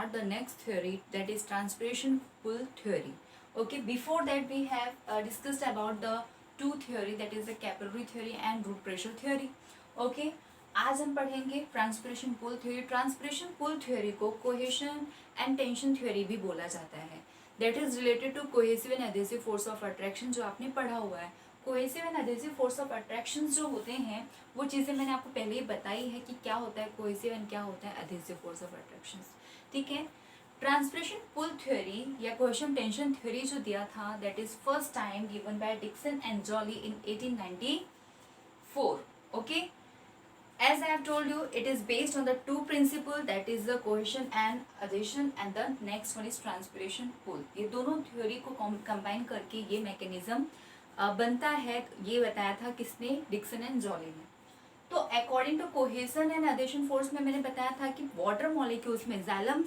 start the next theory, that is transpiration pull theory. Okay, before that we have discussed about the two theory, that is the capillary theory and root pressure theory. Okay, आज हम पढ़ेंगे transpiration pull theory. Transpiration pull theory को cohesion and tension theory भी बोला जाता है. That is related to cohesive and adhesive force of attraction, जो आपने पढ़ा हुआ है. Cohesive and adhesive force of attraction जो होते हैं वो चीज़ें मैंने आपको पहले ही बताई है कि क्या होता है कोहेसिव एंड क्या होता है एडहेसिव फोर्स ऑफ अट्रैक्शन. ठीक है. ट्रांसपिरेशन पुल थ्योरी या कोहेशन टेंशन थ्योरी जो दिया था, that is first time given by Dixon and Jolly in 1894. Okay, as I have told you, it is based on the two principle, that is the cohesion and adhesion, and the next one is transpiration pull. ये दोनों theory को combine करके ये mechanism बनता है. ये बताया था किसने? डिक्सन एंड जॉली ने. तो according to cohesion and adhesion force में मैंने बताया था कि वाटर मॉलिक्यूल्स में, जाइलम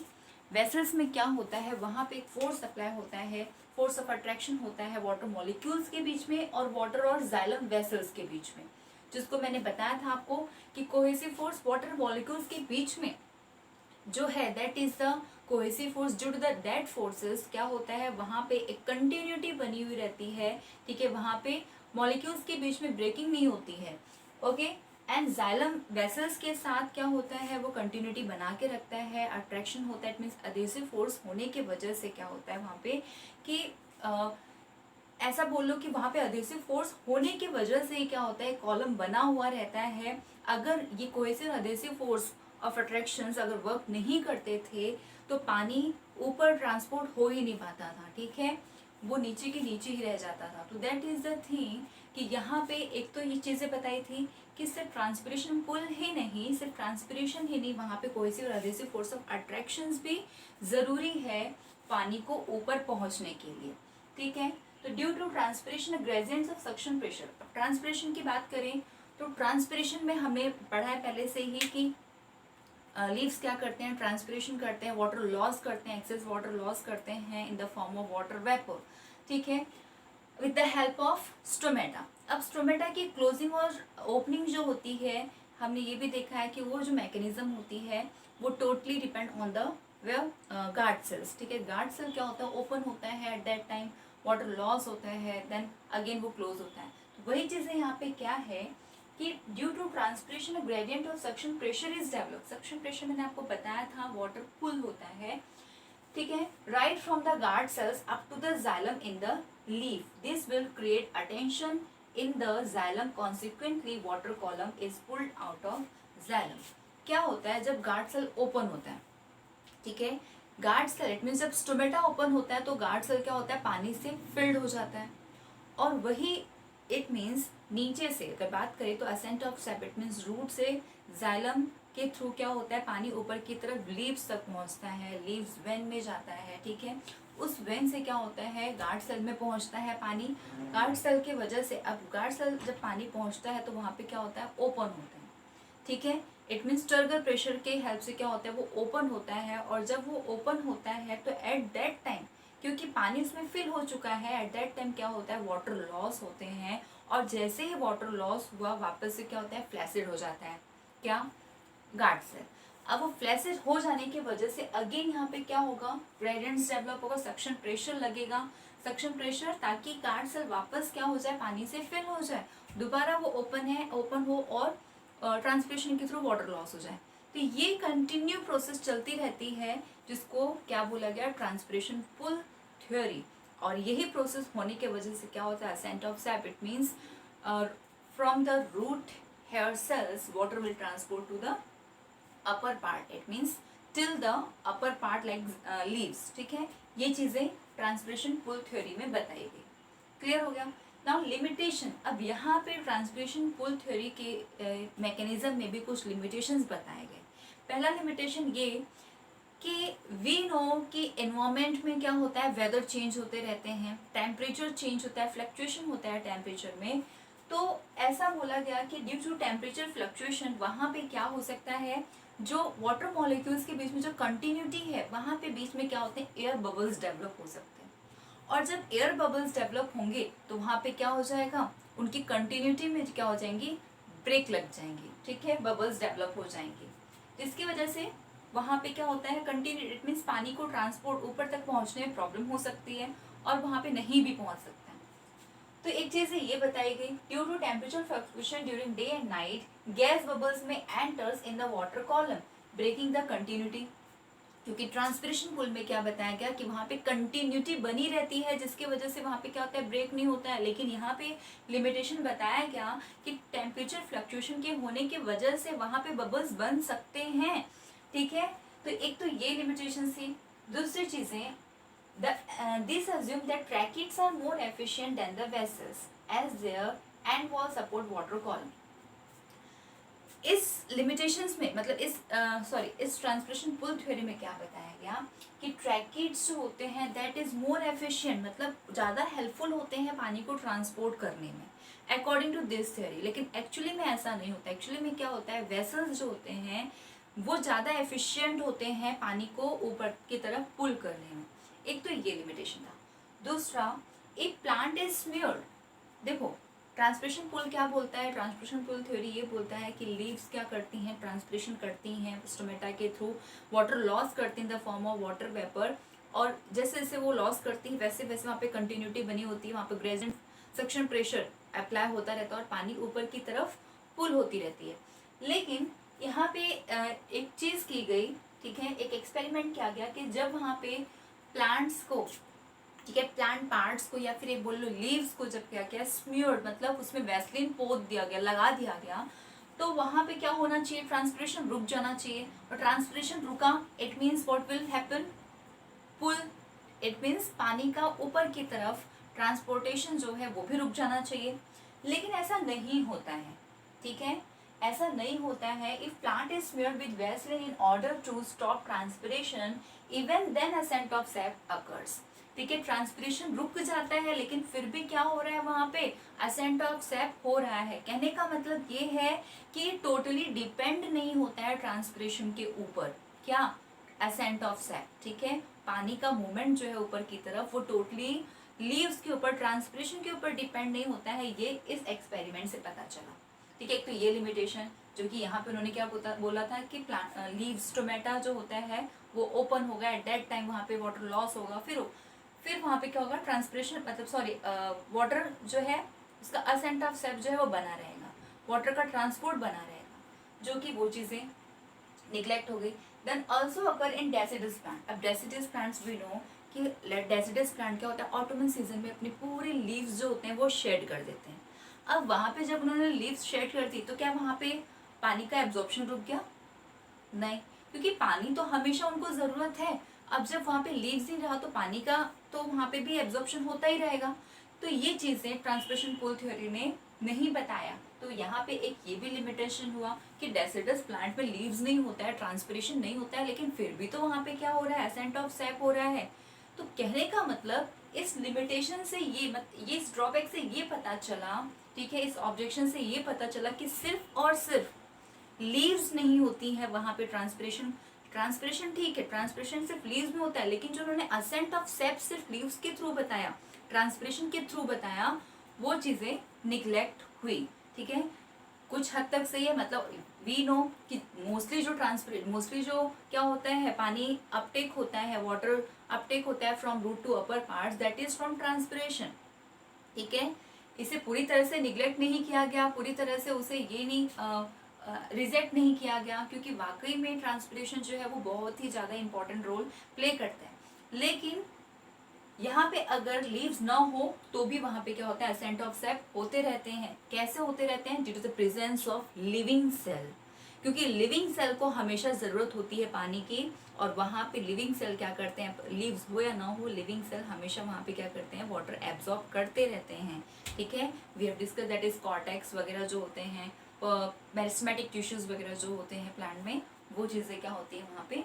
वेसल्स में क्या होता है, वहाँ पे एक फोर्स अप्लाई होता है, फोर्स ऑफ अट्रैक्शन होता है वाटर मॉलिक्यूल्स के बीच में और वाटर और जाइलम वेसल्स के बीच में, जिसको मैंने बताया था आपको कि कोहेसिव फोर्स वाटर मॉलिक्यूल्स के बीच में जो है that is the cohesive force. Due to the that forces क्या होता है, वहाँ पे एक कंटिन्यूटी बनी हुई रहती है. ठीक है, वहाँ पे मॉलिक्यूल्स के बीच में ब्रेकिंग नहीं होती है. ओके, एंड जाइलम वेसल्स के साथ क्या होता है, वो कंटिन्यूटी बना के रखता है. अट्रैक्शन होता है, इट मीन्स एडहेसिव फोर्स होने की वजह से क्या होता है वहाँ पे कि ऐसा बोल लो कि वहाँ पे एडहेसिव फोर्स होने की वजह से क्या होता है, कॉलम बना हुआ रहता है. अगर ये cohesive adhesive force of attractions अगर वर्क नहीं करते थे तो पानी ऊपर ट्रांसपोर्ट हो ही नहीं पाता था. ठीक है, वो नीचे के नीचे ही रह जाता था. तो दैट इज द थिंग कि यहाँ पे एक तो ये चीज़ें बताई थी कि सिर्फ ट्रांसपिरेशन पुल ही नहीं, सिर्फ ट्रांसपिरेशन ही नहीं, वहाँ पे कोहेसिव और एडहेसिव फोर्स ऑफ अट्रैक्शंस भी ज़रूरी है पानी को ऊपर पहुँचने के लिए. ठीक है, तो due to transpiration gradients of suction pressure. Transpiration की बात करें तो ट्रांसपिरेशन में हमने पढ़ा है पहले से ही कि लीव्स क्या करते हैं, ट्रांसपिरेशन करते हैं, वाटर लॉस करते हैं, एक्सेस वाटर लॉस करते हैं in the form of water vapour. ठीक है, with the help of stomata. अब स्टोमेटा की क्लोजिंग और ओपनिंग जो होती है, हमने ये भी देखा है कि वो जो मैकेनिज्म होती है वो totally depend on the guard sales. ठीक है, गार्ड सेल क्या होता है, ओपन होता है at that time, water loss होता है, देन अगेन वो क्लोज होता है. तो वही चीज़ें यहाँ पे क्या है कि due to transpiration gradient of suction pressure is develop. Suction pressure मैंने आपको बताया था वाटर पुल होता है. ठीक है, right from the guard cells up to the xylem in the leaf. This will create attention in the xylem. Consequently water column is pulled out of xylem. क्या होता है जब गार्ड सेल ओपन होता है, ठीक है, गार्ड सेल इट मीन्स जब stomata open होता है तो गार्ड सेल क्या होता है, पानी से फिल्ड हो जाता है. और वही इट मीन्स नीचे से अगर बात करें तो ascent of sap, it means root से जाइलम के थ्रू क्या होता है, पानी ऊपर की तरफ लीव्स तक पहुंचता है, लीव्स वेन में जाता है. ठीक है, उस वेन से क्या होता है, गार्ड सेल में पहुंचता है पानी. गार्ड सेल की वजह से, अब गार्ड सेल जब पानी पहुंचता है तो वहाँ पे क्या होता है, ओपन होता है. ठीक है, इट मीन्स टर्गर प्रेशर के हेल्प से क्या होता है, वो ओपन होता है. और जब वो ओपन होता है तो एट दैट टाइम, क्योंकि पानी उसमें फिल हो चुका है, एट दैट टाइम क्या होता है, वाटर लॉस होते हैं. और जैसे ही वाटर लॉस हुआ वापस से क्या होता है, फ्लैसिड हो जाता है. क्या? Guard cell. अब वो फ्लैसिड हो जाने की वजह से अगेन यहाँ पे क्या होगा, ग्रेडियंट्स डेवलप होगा, सक्शन प्रेशर लगेगा. सक्शन प्रेशर ताकि गार्ड सेल वापस क्या हो जाए, पानी से फिल हो जाए, दोबारा वो ओपन हो और ट्रांसपिरेशन के थ्रू वाटर लॉस हो जाए. तो ये कंटिन्यू प्रोसेस चलती रहती है, जिसको क्या बोला गया, ट्रांसपिरेशन पुल थ्योरी. और यही प्रोसेस होने के वजह से क्या होता है, ascent of sap, it means from the root hair cells water will transport to the upper part, it means till the upper part like leaves. ठीक है, ये चीज़ें ट्रांसपिरेशन पुल थ्योरी में बताई गई. क्लियर हो गया. Now limitation. अब यहाँ पे ट्रांसपिरेशन पुल थ्योरी के मैकेनिज्म में भी कुछ लिमिटेशंस बताए गए. पहला लिमिटेशन ये कि वी नो कि एनवायरनमेंट में क्या होता है, वेदर चेंज होते रहते हैं, टेम्परेचर चेंज होता है, फ्लक्चुएशन होता है टेम्परेचर में. तो ऐसा बोला गया कि ड्यू टू टेम्परेचर फ्लक्चुएशन वहाँ पे क्या हो सकता है, जो वाटर मॉलिक्यूल्स के बीच में जो कंटिन्यूटी है वहाँ पे बीच में क्या होते हैं, एयर बबल्स डेवलप हो सकते हैं. और जब एयर बबल्स डेवलप होंगे तो वहाँ पे क्या हो जाएगा, उनकी कंटिन्यूटी में क्या हो जाएंगी, ब्रेक लग जाएंगी. ठीक है, बबल्स डेवलप हो जाएंगे, जिसकी वजह से वहाँ पे क्या होता है, कंटिन्यू, इट मीन्स पानी को ट्रांसपोर्ट ऊपर तक पहुँचने में प्रॉब्लम हो सकती है और वहाँ पे नहीं भी पहुँच सकता है। तो एक चीज़ ये बताई गई, due to temperature fluctuation during day and night gas bubbles में enters in the water column breaking the continuity. क्योंकि ट्रांसपिरेशन पुल में क्या बताया गया कि वहाँ पे कंटिन्यूटी बनी रहती है, जिसकी वजह से वहाँ पे क्या होता है, ब्रेक नहीं होता है। लेकिन यहाँ पे लिमिटेशन बताया गया कि टेम्परेचर फ्लक्चुएशन के होने की वजह से वहाँ पे बबल्स बन सकते हैं, ठीक है। तो एक तो ये लिमिटेशन थी। दूसरी चीजें, this assume that tracheids are more efficient than the vessels as their end wall support water column। इस लिमिटेशंस में मतलब इस ट्रांसपिरेशन पुल थ्योरी में क्या बताया गया कि ट्रैकिड्स जो होते हैं दैट इज मोर एफिशिएंट, मतलब ज़्यादा हेल्पफुल होते हैं पानी को ट्रांसपोर्ट करने में अकॉर्डिंग टू दिस थ्योरी। लेकिन एक्चुअली में ऐसा नहीं होता। एक्चुअली में क्या होता है, वेसल्स जो होते हैं वो ज़्यादा एफिशिएंट होते हैं पानी को ऊपर की तरफ पुल करने में। एक तो ये लिमिटेशन था। दूसरा, एक प्लांट इज स्मियर्ड, देखो ट्रांसपिरेशन पुल क्या बोलता है, ट्रांसपिरेशन पुल थ्योरी ये बोलता है कि लीव्स क्या करती हैं, ट्रांसपिरेशन करती हैं स्टोमेटा के थ्रू, वाटर लॉस करती हैं in the form of water vapour, और जैसे जैसे वो लॉस करती है वैसे वैसे वहाँ पे कंटिन्यूटी बनी होती है, वहाँ पे ग्रेडिएंट सक्शन प्रेशर अप्लाई होता रहता है और पानी ऊपर की तरफ पुल होती रहती है। लेकिन यहाँ पे एक चीज़ की गई, ठीक है, एक एक्सपेरिमेंट किया गया कि जब वहाँ पे प्लांट्स को, ठीक है, प्लांट पार्ट्स को या फिर एक बोल लो लीव्स को जब क्या किया, स्मियर्ड मतलब उसमें वैसलीन पोत दिया गया, लगा दिया गया, तो वहां पे क्या होना चाहिए, ट्रांसपिरेशन रुक जाना चाहिए। और ट्रांसपिरेशन रुका, it means what will happen, pull, it means पानी का ऊपर की तरफ ट्रांसपोर्टेशन जो है वो भी रुक जाना चाहिए। लेकिन ऐसा नहीं होता है, ठीक है, ऐसा नहीं होता है। If plant is smeared with vaseline in order to stop transpiration, even then ascent of sap occurs, ठीक है, ट्रांसपिरेशन रुक जाता है लेकिन फिर भी क्या हो रहा है, वहां पे असेंट ऑफ सैप हो रहा है। कहने का मतलब ये है कि टोटली डिपेंड नहीं होता है ट्रांसपिरेशन के ऊपर, क्या, असेंट ऑफ सैप, ठीक है, पानी का मूवमेंट जो है ऊपर की तरफ वो टोटली लीव्स के ऊपर, ट्रांसपिरेशन के ऊपर डिपेंड नहीं होता है। ये इस एक्सपेरिमेंट से पता चला, ठीक है। एक तो ये लिमिटेशन जो कि यहाँ पे उन्होंने क्या बोला था कि प्लांट लीव्स स्टोमेटा जो होता है वो ओपन होगा, एट दैट टाइम वहाँ पे वाटर लॉस होगा, फिर वहाँ पे क्या होगा, ट्रांसपिरेशन मतलब वाटर जो है उसका असेंट ऑफ सैप जो है वो बना रहेगा, वाटर का ट्रांसपोर्ट बना रहेगा, जो कि वो चीज़ें निग्लेक्ट हो गई। देन ऑल्सो अकर इन डेसिडस प्लांट। अब डेसिडस प्लांट्स भी नो कि डेसिडस प्लांट क्या होता है, ऑटोमन सीजन में अपने पूरे लीव्स जो होते हैं वो शेड कर देते हैं। अब वहाँ पे जब उन्होंने लीव्स शेड कर दी तो क्या वहाँ पे पानी का एब्जॉर्प्शन रुक गया? नहीं, क्योंकि पानी तो हमेशा उनको ज़रूरत है। अब जब वहाँ पे लीव्स नहीं रहा तो पानी का तो वहाँ पे भी एब्जॉर्प्शन होता ही रहेगा। तो ये चीज़ें ट्रांसपिरेशन पुल थ्योरी ने नहीं बताया। तो यहाँ पे एक ये भी लिमिटेशन हुआ कि डेसिडस प्लांट में लीव्स नहीं होता है, ट्रांसपिरेशन नहीं होता है, लेकिन फिर भी तो वहाँ पे क्या हो रहा है, असेंट ऑफ सैप हो रहा है। तो कहने का मतलब इस लिमिटेशन से ये इस ड्रॉबैक से ये पता चला, ठीक है, इस ऑब्जेक्शन से ये पता चला कि सिर्फ और सिर्फ लीव्स नहीं होती है वहाँ पे ट्रांसपिरेशन ठीक है, ट्रांसपिरेशन सिर्फ लीव्स में होता है, लेकिन जो उन्होंने असेंट ऑफ सैप सिर्फ लीव्स के थ्रू बताया, ट्रांसपिरेशन के थ्रू बताया, वो चीज़ें निग्लेक्ट हुई, ठीक है। कुछ हद तक सही है, मतलब वी नो कि मोस्टली जो क्या होता है, पानी अपटेक होता है, वाटर अपटेक होता है from root to upper parts, that is from transpiration, ठीक है। इसे पूरी तरह से निग्लेक्ट नहीं किया गया, पूरी तरह से उसे ये नहीं रिजेक्ट नहीं किया गया, क्योंकि वाकई में ट्रांसपिरेशन जो है वो बहुत ही ज़्यादा इंपॉर्टेंट रोल प्ले करता है। लेकिन यहाँ पे अगर लीव्स ना हो तो भी वहाँ पे क्या होता है, असेंट ऑफ सैप होते रहते हैं। कैसे होते रहते हैं? Due to the presence of living cell, क्योंकि लिविंग सेल को हमेशा ज़रूरत होती है पानी की, और वहाँ पे लिविंग सेल क्या करते हैं, लीव्स हो या ना हो, लिविंग सेल हमेशा वहाँ पे क्या करते हैं, वाटर एब्जॉर्ब करते रहते हैं, ठीक है। We have discuss that is cortex वगैरह जो होते हैं, मेरिस्मेटिक टिश्यूज वगैरह जो होते हैं प्लांट में, वो चीज़ें क्या होती है वहाँ पे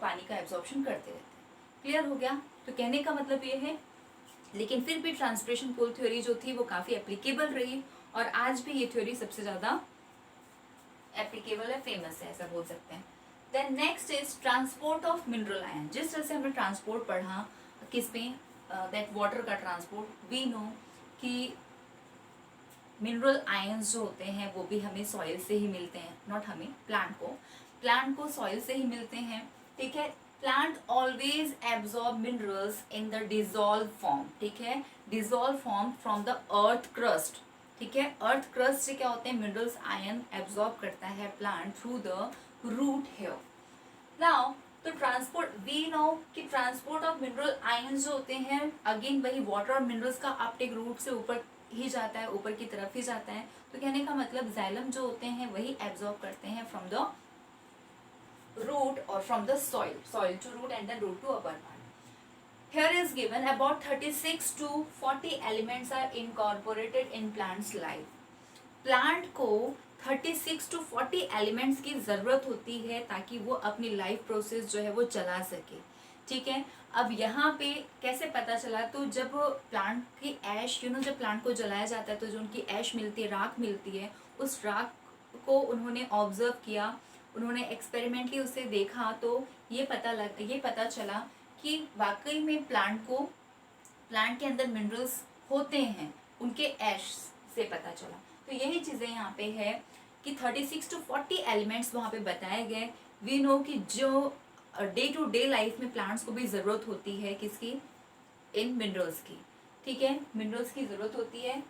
पानी का एब्जॉर्प्शन करते रहते हैं। क्लियर हो गया? तो कहने का मतलब ये है, लेकिन फिर भी ट्रांसपिरेशन पुल थ्योरी जो थी वो काफ़ी एप्लीकेबल रही, और आज भी ये थ्योरी सबसे ज़्यादा एप्लीकेबल है, फेमस है, ऐसा बोल सकते हैं। Then next is transport of mineral ion. जिस तरह से हमने ट्रांसपोर्ट पढ़ा किस में, दैट वाटर का ट्रांसपोर्ट, वी नो कि मिनरल आयंस जो होते हैं वो भी हमें सॉइल से ही मिलते हैं, नॉट हमें, प्लांट को, प्लांट को सॉइल से ही मिलते हैं, ठीक है। Plant always absorb minerals in the dissolve form, ठीक है, dissolve form from the earth crust, ठीक है। अर्थ क्रस्ट से क्या होते हैं, मिनरल्स आयन एब्जॉर्ब करता है plant through the root hair. Now तो ट्रांसपोर्ट, वी नो कि ट्रांसपोर्ट ऑफ मिनरल आयंस जो होते हैं, अगेन वही वाटर और मिनरल्स का अपटेक रूट से ऊपर ही जाता है, ऊपर की तरफ ही जाता है। तो कहने का मतलब जाइलम जो होते हैं वही एब्जॉर्ब करते हैं from the root or from the soil to root and then root to upper part. Here is given about 36 to 40 elements are incorporated in plant's life. Plant को 36 to 40 elements की ज़रूरत होती है ताकि वो अपनी लाइफ प्रोसेस जो है वो चला सके, ठीक है। अब यहाँ पे कैसे पता चला, तो जब प्लांट की ऐश जब प्लांट को जलाया जाता है तो जो उनकी ऐश मिलती है, राख मिलती है, उस राख को उन्होंने ऑब्जर्व किया, उन्होंने एक्सपेरिमेंटली उसे देखा, तो ये पता चला कि वाकई में प्लांट के अंदर मिनरल्स होते हैं, उनके ऐश से पता चला। तो यही चीज़ें यहाँ पे है कि 36 to 40 एलिमेंट्स वहाँ पे बताए गए। वी नो कि जो डे टू डे लाइफ में प्लांट्स को भी ज़रूरत होती है, किसकी, इन मिनरल्स की, ठीक है, मिनरल्स की ज़रूरत होती है।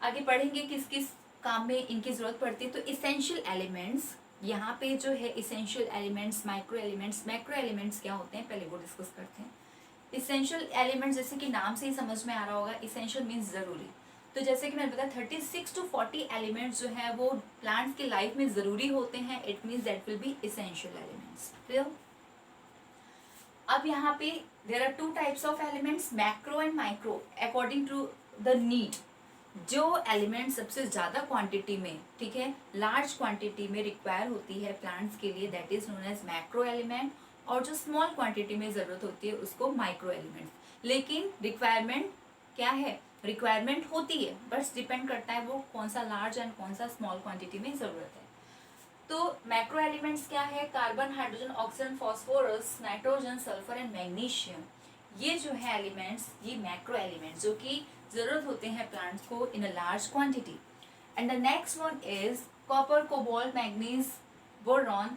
आगे पढ़ेंगे किस किस काम में इनकी ज़रूरत पड़ती है। तो इसेंशियल एलिमेंट्स, यहाँ पे जो है इसेंशियल एलिमेंट्स, मैक्रो एलिमेंट्स क्या होते हैं पहले वो डिस्कस करते हैं। इसेंशियल एलिमेंट्स जैसे कि नाम से ही समझ में आ रहा होगा, इसेंशियल मीन्स ज़रूरी। तो जैसे कि मैंने बताया 36 to 40 एलिमेंट्स जो है वो प्लांट्स की लाइफ में ज़रूरी होते हैं, it means that will be essential elements. Clear? अब यहाँ पे there are two types of elements, macro and micro, according to the need. जो एलिमेंट सबसे ज़्यादा क्वांटिटी में, ठीक है, लार्ज क्वांटिटी में रिक्वायर होती है प्लांट्स के लिए, that is known as macro element, और जो स्मॉल क्वांटिटी में ज़रूरत होती है उसको माइक्रो एलिमेंट। लेकिन रिक्वायरमेंट क्या है, रिक्वायरमेंट होती है, बस डिपेंड करता है वो कौन सा लार्ज एंड कौन सा स्मॉल क्वांटिटी में ज़रूरत है। तो मैक्रो एलिमेंट्स क्या है, carbon, hydrogen, oxygen, phosphorus, nitrogen, sulphur and magnesium, ये जो है एलिमेंट्स, ये मैक्रो एलिमेंट्स जो कि ज़रूरत होते हैं प्लांट्स को in a large quantity. And the next one is copper, cobalt, manganese, boron,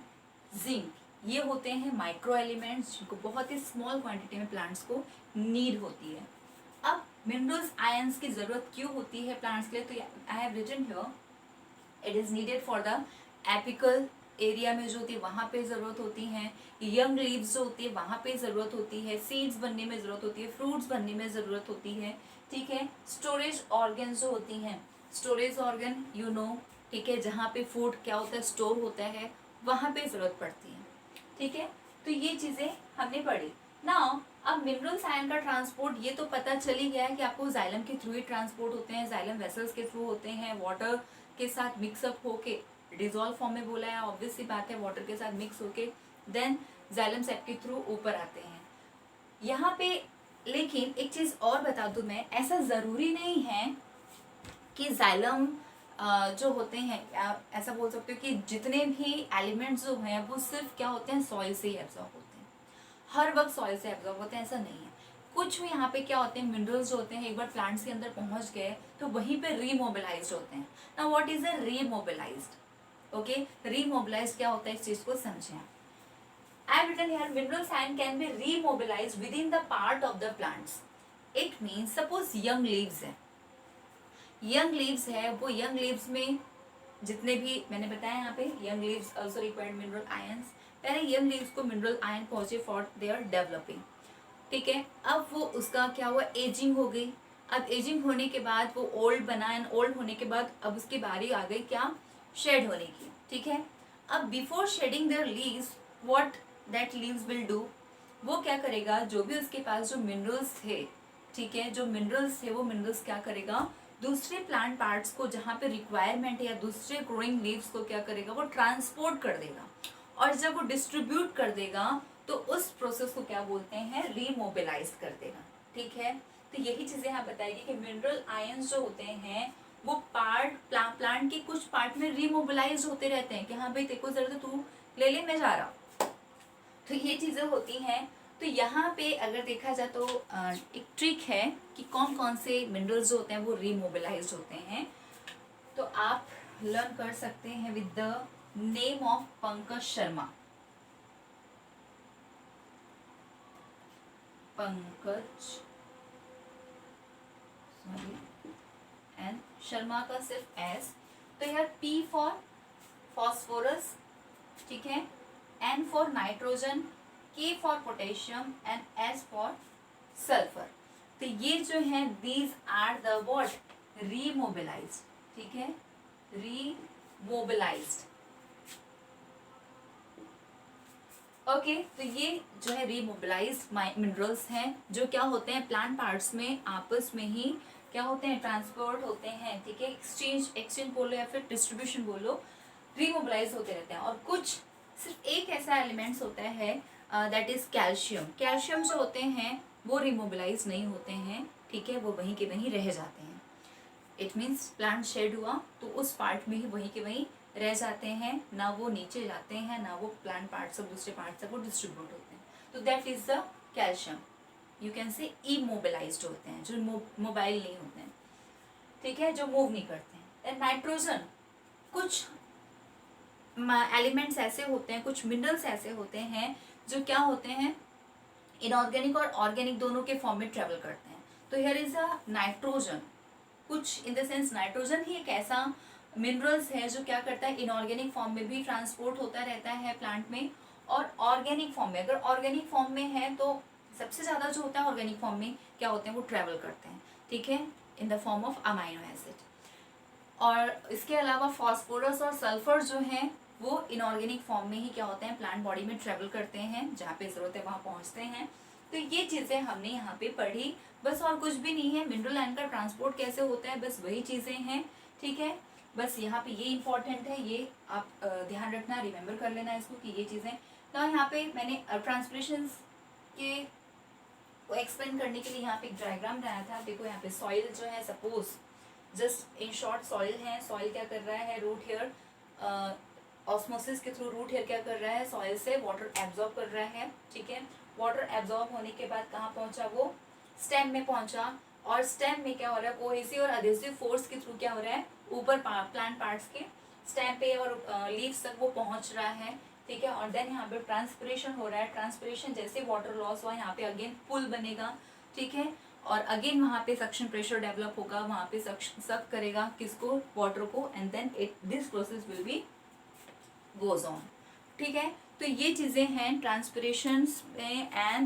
zinc, ये होते हैं माइक्रो एलिमेंट्स जिनको बहुत ही स्मॉल क्वांटिटी में प्लांट्स को नीड होती है। अब मिनरल्स आयंस की ज़रूरत क्यों होती है प्लांट्स के लिए, तो I have written here, it is needed for the apical area में जो होती है वहाँ पे ज़रूरत होती हैं, यंग लीव्स जो होती है वहाँ पे ज़रूरत होती है, सीड्स बनने में ज़रूरत होती है, फ्रूट्स बनने में ज़रूरत होती है, ठीक है। स्टोरेज ऑर्गन जो होती हैं, स्टोरेज ऑर्गन यू नो, ठीक है, जहाँ पे फूड क्या होता है, स्टोर होता है, वहाँ पे ज़रूरत पड़ती है, ठीक है। तो ये चीज़ें हमने पढ़ी। नाउ अब मिनरल्स आयन का ट्रांसपोर्ट, ये तो पता चल ही गया है कि आपको जाइलम के थ्रू ही ट्रांसपोर्ट होते हैं, जाइलम वेसल्स के थ्रू होते हैं, वाटर के साथ मिक्सअप होके, डिजॉल्व फॉर्म में बोला है, ऑब्वियस सी बात है, वाटर के साथ मिक्स होके देन जाइलम सेप के थ्रू ऊपर आते हैं यहाँ पे। लेकिन एक चीज़ और बता दूं मैं, ऐसा ज़रूरी नहीं है कि जाइलम जो होते हैं, ऐसा बोल सकते हो कि जितने भी एलिमेंट्स जो हैं वो सिर्फ क्या होते हैं, सॉइल से ही एब्जॉर्ब होते हैं, हर वक्त सॉइल से एब्जॉर्ब होते हैं, ऐसा नहीं है। कुछ भी यहाँ पे क्या होते हैं, मिनरल्स जो होते हैं एक बार प्लांट्स के अंदर पहुँच गए तो वहीं पे रीमोबिलाइज होते हैं। Now what is a remobilised, okay, remobilise क्या होता है इस चीज को समझें। I have written here minerals ion can be remobilized within the part of the plants. It means suppose young leaves है, young leaves है, वो young leaves में जितने भी मैंने बताया यहाँ पे young leaves also required mineral ions, पहले young leaves को mineral ion पहुँचे for their developing, ठीक है। अब वो उसका क्या हुआ, एजिंग हो गई, अब एजिंग होने के बाद वो ओल्ड बना, एंड ओल्ड होने के बाद अब उसकी बारी आ गई क्या, शेड होने की, ठीक है। अब before shedding their leaves what that leaves will do, वो क्या करेगा, जो भी उसके पास जो मिनरल्स थे, ठीक है, जो मिनरल्स थे वो मिनरल्स क्या करेगा, दूसरे प्लांट पार्ट्स को जहाँ पे रिक्वायरमेंट है या दूसरे ग्रोइंग लीव्स को क्या करेगा, वो ट्रांसपोर्ट कर देगा, और जब वो डिस्ट्रीब्यूट कर देगा तो उस प्रोसेस को क्या बोलते हैं, रीमोबिलाइज कर देगा, ठीक है। तो यही चीजें यहाँ बताएगी कि मिनरल आयंस जो होते हैं वो प्लांट के कुछ पार्ट में रीमोबिलाइज होते रहते हैं कि हाँ भाई तेको जरूरत है, तू ले ले, मैं जा रहा हूँ, तो ये चीजें होती हैं। तो यहाँ पे अगर देखा जाए तो एक ट्रिक है कि कौन कौन से मिनरल्स जो होते हैं वो रीमोबिलाइज होते हैं, तो आप लर्न कर सकते हैं with the name of Pankaj Sharma, Pankaj sorry and Sharma का सिर्फ एस। तो यार पी फॉर फॉस्फोरस, ठीक है, एन फॉर नाइट्रोजन, के for potassium and S for sulphur. तो ये जो है these are the what remobilised, ठीक है, रीमोबिलाइज्ड। ओके तो ये जो है रीमोबिलाइज्ड मिनरल्स हैं जो क्या होते हैं प्लांट पार्ट्स में आपस में ही क्या होते हैं ट्रांसपोर्ट होते हैं, ठीक है, एक्सचेंज बोलो या फिर डिस्ट्रीब्यूशन बोलो, रीमोबिलाइज होते रहते हैं। और कुछ सिर्फ एक ऐसा एलिमेंट्स होता है दैट इज कैल्शियम। कैल्शियम जो होते हैं वो रिमोबिलाइज नहीं होते हैं, ठीक है, वो वहीं के वहीं रह जाते हैं। इट मीन्स प्लांट शेड हुआ तो उस पार्ट में ही वहीं के वहीं रह जाते हैं, ना वो नीचे जाते हैं ना वो प्लांट पार्ट से दूसरे पार्ट से वो डिस्ट्रीब्यूट होते हैं। तो that is the calcium, you can say immobilized होते हैं, जो मोबाइल नहीं होते हैं, ठीक है, जो मूव नहीं करते हैं। एंड नाइट्रोजन, कुछ एलिमेंट्स ऐसे होते हैं, कुछ मिनरल्स ऐसे होते हैं जो क्या होते हैं इनऑर्गेनिक और ऑर्गेनिक दोनों के फॉर्म में ट्रेवल करते हैं। तो हियर इज अ नाइट्रोजन, कुछ इन द सेंस नाइट्रोजन ही एक ऐसा मिनरल्स है जो क्या करता है इनऑर्गेनिक फॉर्म में भी ट्रांसपोर्ट होता रहता है प्लांट में, और ऑर्गेनिक फॉर्म में, अगर ऑर्गेनिक फॉर्म में है तो सबसे ज़्यादा जो होता है ऑर्गेनिक फॉर्म में क्या होते हैं वो ट्रेवल करते हैं, ठीक है, in the form of amino acid. और इसके अलावा फॉस्फोरस और सल्फर जो हैं वो इनऑर्गेनिक फॉर्म में ही क्या होते हैं प्लांट बॉडी में ट्रेवल करते हैं, जहाँ पे ज़रूरत है वहाँ पहुँचते हैं। तो ये चीज़ें हमने यहाँ पे पढ़ी, बस और कुछ भी नहीं है। मिनरल लाइन का ट्रांसपोर्ट कैसे होता है बस वही चीज़ें हैं, ठीक है, बस यहाँ पे ये इंपॉर्टेंट है, ये आप ध्यान रखना, रिमेम्बर कर लेना इसको कि ये चीज़ें। तो यहाँ पे मैंने ट्रांसपिरेशन के को एक्सप्लेन करने के लिए यहाँ पे एक डायग्राम बनाया था। देखो यहाँ पे सॉइल जो है suppose just in short soil है, सॉइल क्या कर रहा है रूट हेयर ऑस्मोसिस के थ्रू रूट हेयर क्या कर रहा है सॉइल से वाटर एब्जॉर्ब कर रहा है, ठीक है, वाटर एब्जॉर्ब होने के बाद कहाँ पहुंचा वो स्टेम में पहुंचा, और स्टेम में क्या हो रहा है कोहेसिव और अधेसिव फोर्स के थ्रू क्या हो रहा है ऊपर प्लांट पार्ट्स के स्टेम पे और लीव्स तक वो पहुंच रहा है, ठीक है। और देन यहाँ पे ट्रांसपिरेशन हो रहा है, ट्रांसपिरेशन जैसे वाटर लॉस हुआ यहाँ पे अगेन पुल बनेगा, ठीक है, और अगेन वहाँ पे सक्शन प्रेशर डेवलप होगा, वहाँ पे सक करेगा किसको वाटर को, and then this process will be goes on, ठीक है। तो ये चीज़ें हैं ट्रांसपिरेशन में एंड